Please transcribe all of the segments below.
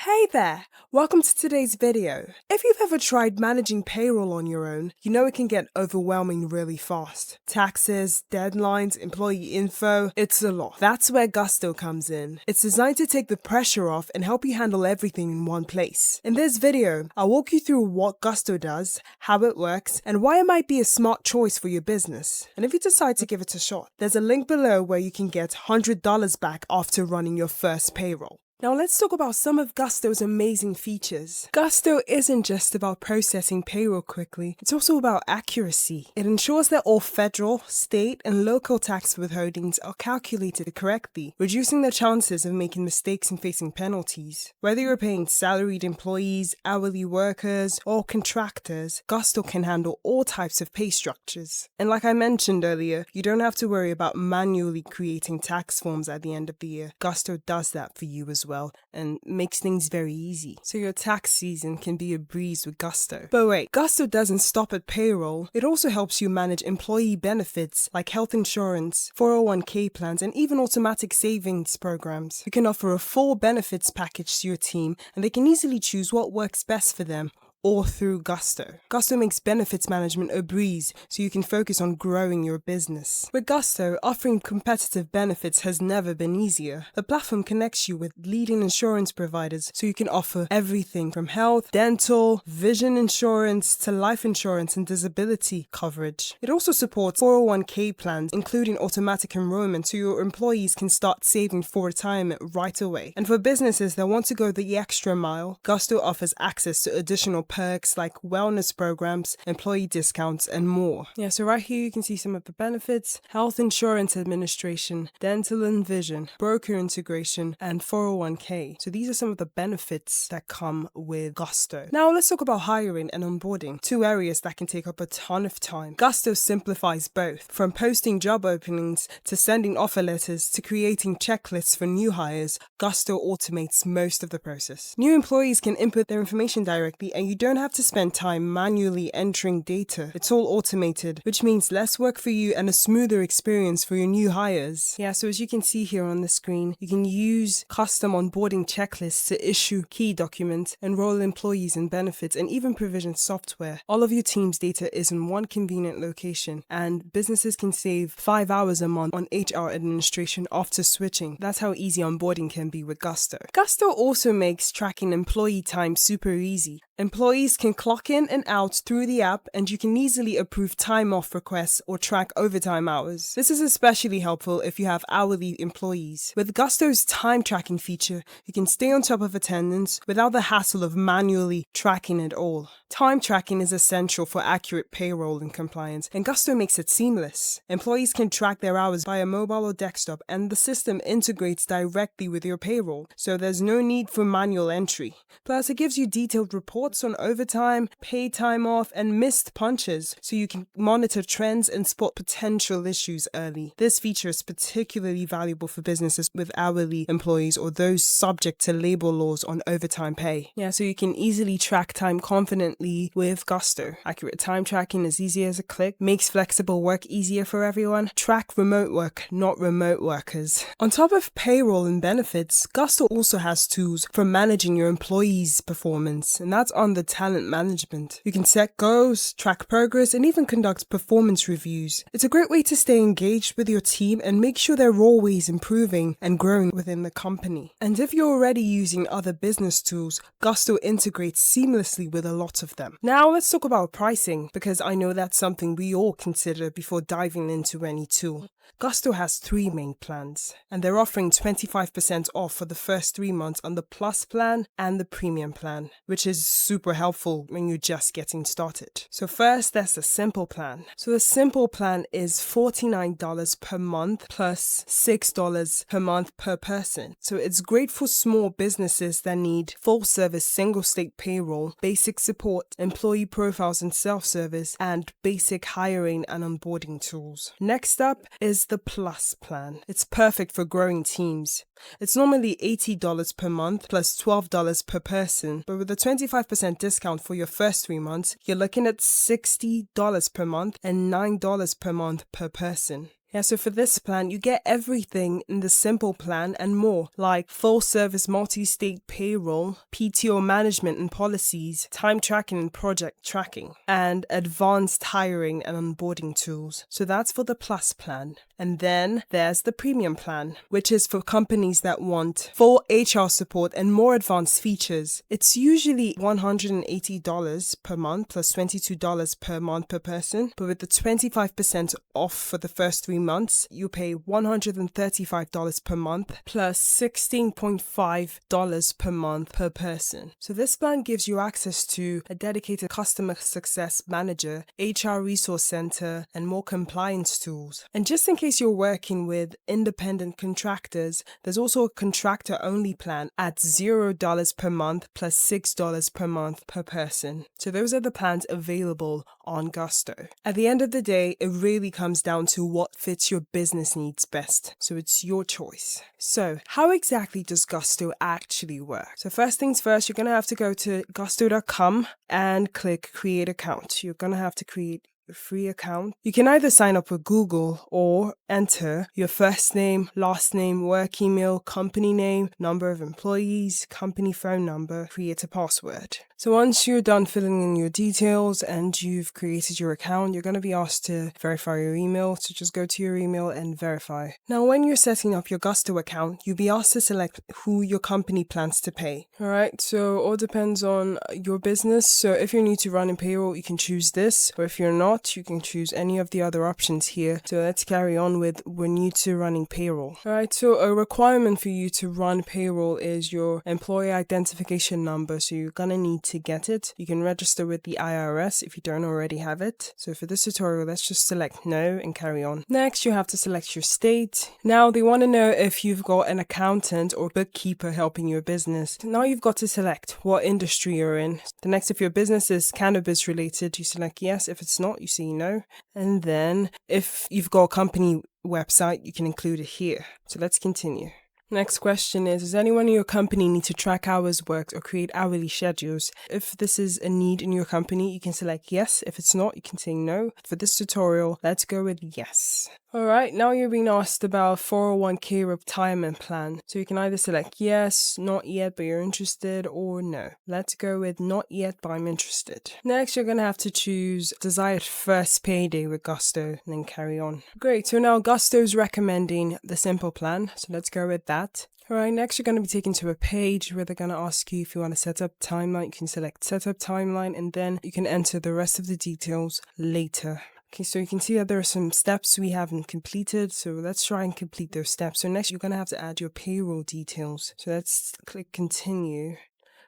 Hey there! Welcome to today's video. If you've ever tried managing payroll on your own, you know it can get overwhelming really fast. Taxes, deadlines, employee info, it's a lot. That's where Gusto comes in. It's designed to take the pressure off and help you handle everything in one place. In this video, I'll walk you through what Gusto does, how it works, and why it might be a smart choice for your business. And if you decide to give it a shot, there's a link below where you can get $100 back after running your first payroll. Now let's talk about some of Gusto's amazing features. Gusto isn't just about processing payroll quickly, it's also about accuracy. It ensures that all federal, state, and local tax withholdings are calculated correctly, reducing the chances of making mistakes and facing penalties. Whether you're paying salaried employees, hourly workers, or contractors, Gusto can handle all types of pay structures. And like I mentioned earlier, you don't have to worry about manually creating tax forms at the end of the year. Gusto does that for you as well and makes things very easy. So your tax season can be a breeze with Gusto. But wait, Gusto doesn't stop at payroll. It also helps you manage employee benefits like health insurance, 401k plans, and even automatic savings programs. You can offer a full benefits package to your team and they can easily choose what works best for them, all through Gusto. Gusto makes benefits management a breeze so you can focus on growing your business. With Gusto, offering competitive benefits has never been easier. The platform connects you with leading insurance providers so you can offer everything from health, dental, vision insurance to life insurance and disability coverage. It also supports 401k plans, including automatic enrollment so your employees can start saving for retirement right away. And for businesses that want to go the extra mile, Gusto offers access to additional perks like wellness programs, employee discounts, and more. Yeah, so right here you can see some of the benefits: health insurance administration, dental and vision, broker integration, and 401k. So these are some of the benefits that come with Gusto. Now let's talk about hiring and onboarding, two areas that can take up a ton of time. Gusto simplifies both, from posting job openings to sending offer letters to creating checklists for new hires. Gusto automates most of the process. New employees can input their information directly and you don't have to spend time manually entering data. It's all automated, which means less work for you and a smoother experience for your new hires. Yeah, so as you can see here on the screen, you can use custom onboarding checklists to issue key documents, enroll employees in benefits, and even provision software. All of your team's data is in one convenient location, and businesses can save 5 hours a month on HR administration after switching. That's how easy onboarding can be with Gusto. Gusto also makes tracking employee time super easy. Employees can clock in and out through the app, and you can easily approve time off requests or track overtime hours. This is especially helpful if you have hourly employees. With Gusto's time tracking feature, you can stay on top of attendance without the hassle of manually tracking it all. Time tracking is essential for accurate payroll and compliance, and Gusto makes it seamless. Employees can track their hours via mobile or desktop, and the system integrates directly with your payroll, so there's no need for manual entry. Plus, it gives you detailed reports on overtime, paid time off, and missed punches, so you can monitor trends and spot potential issues early. This feature is particularly valuable for businesses with hourly employees or those subject to labor laws on overtime pay. Yeah, so you can easily track time confidently with Gusto. Accurate time tracking is easy as a click, makes flexible work easier for everyone. Track remote work, not remote workers. On top of payroll and benefits, Gusto also has tools for managing your employees' performance, and that's on the talent management. You can set goals, track progress, and even conduct performance reviews. It's a great way to stay engaged with your team and make sure they're always improving and growing within the company. And if you're already using other business tools, Gusto integrates seamlessly with a lot of them. Now let's talk about pricing, because I know that's something we all consider before diving into any tool. Gusto has 3 main plans, and they're offering 25% off for the first 3 months on the Plus plan and the Premium plan, which is super helpful when you're just getting started. So first, there's the Simple plan. So the Simple plan is $49 per month plus $6 per month per person. So it's great for small businesses that need full-service single-state payroll, basic support, employee profiles and self-service, and basic hiring and onboarding tools. Next up is the Plus plan. It's perfect for growing teams. It's normally $80 per month plus $12 per person, but with a 25% discount for your first 3 months, you're looking at $60 per month and $9 per month per person. Yeah, so for this plan, you get everything in the simple plan and more, like full service multi-state payroll, PTO management and policies, time tracking and project tracking, and advanced hiring and onboarding tools. So that's for the plus plan. And then there's the premium plan, which is for companies that want full HR support and more advanced features. It's usually $180 per month plus $22 per month per person, but with the 25% off for the first 3 months, you pay $135 per month plus $16.5 per month per person. So this plan gives you access to a dedicated customer success manager, HR resource center, and more compliance tools. And just in case you're working with independent contractors, there's also a contractor only plan at $0 per month plus $6 per month per person. So those are the plans available on Gusto. At the end of the day, it really comes down to what fits your business needs best. So it's your choice. So how exactly does Gusto actually work? So first things first, you're going to have to go to gusto.com and click create account. You're going to have to create a free account. You can either sign up with Google or enter your first name, last name, work email, company name, number of employees, company phone number, create a password. So once you're done filling in your details and you've created your account, you're going to be asked to verify your email. So just go to your email and verify. Now, when you're setting up your Gusto account, you'll be asked to select who your company plans to pay. All right. So all depends on your business. So if you're new to running payroll, you can choose this. Or if you're not, you can choose any of the other options here. So let's carry on with we're new to running payroll. All right. So a requirement for you to run payroll is your employee identification number. So you're going to need to get it. You can register with the IRS if you don't already have it. So for this tutorial, let's just select no and carry on. Next, you have to select your state. Now they want to know if you've got an accountant or bookkeeper helping your business. Now you've got to select what industry you're in. The next, if your business is cannabis related, you select yes. If it's not, you say no. And then if you've got a company website, you can include it here. So let's continue. Next question is, does anyone in your company need to track hours worked or create hourly schedules? If this is a need in your company, you can select yes. If it's not, you can say no. For this tutorial, let's go with yes. Alright, now you're being asked about 401k retirement plan. So you can either select yes, not yet, but you're interested, or no. Let's go with not yet, but I'm interested. Next, you're going to have to choose desired first payday with Gusto, and then carry on. Great, so now Gusto's recommending the simple plan, so let's go with that. Alright, next you're going to be taken to a page where they're going to ask you if you want to set up timeline. You can select set up timeline, and then you can enter the rest of the details later. Okay, so you can see that there are some steps we haven't completed, so let's try and complete those steps. So next you're going to have to add your payroll details. So let's click continue.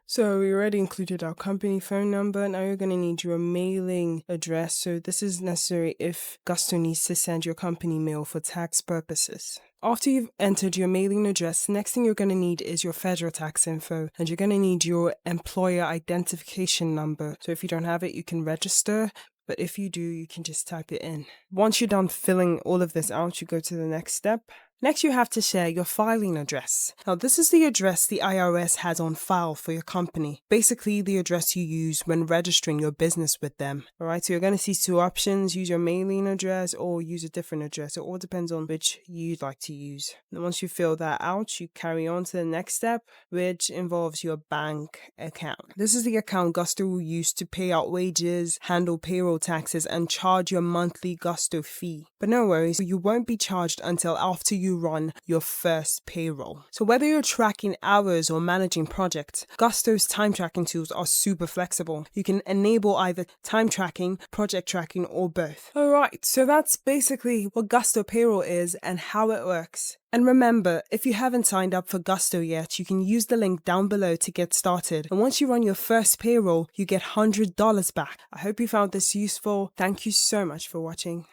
So we already included our company phone number. Now you're going to need your mailing address. So this is necessary if Gusto needs to send your company mail for tax purposes. After you've entered your mailing address, the next thing you're going to need is your federal tax info, and you're going to need your employer identification number. So if you don't have it, you can register. But if you do, you can just type it in. Once you're done filling all of this out, you go to the next step. Next, you have to share your filing address. Now, this is the address the IRS has on file for your company. Basically, the address you use when registering your business with them. All right, so you're going to see two options: use your mailing address or use a different address. It all depends on which you'd like to use. And once you fill that out, you carry on to the next step, which involves your bank account. This is the account Gusto will use to pay out wages, handle payroll taxes, and charge your monthly Gusto fee. But no worries, you won't be charged until after you run your first payroll. So whether you're tracking hours or managing projects, Gusto's time tracking tools are super flexible. You can enable either time tracking, project tracking, or both. Alright, so that's basically what Gusto Payroll is and how it works. And remember, if you haven't signed up for Gusto yet, you can use the link down below to get started. And once you run your first payroll, you get $100 back. I hope you found this useful. Thank you so much for watching.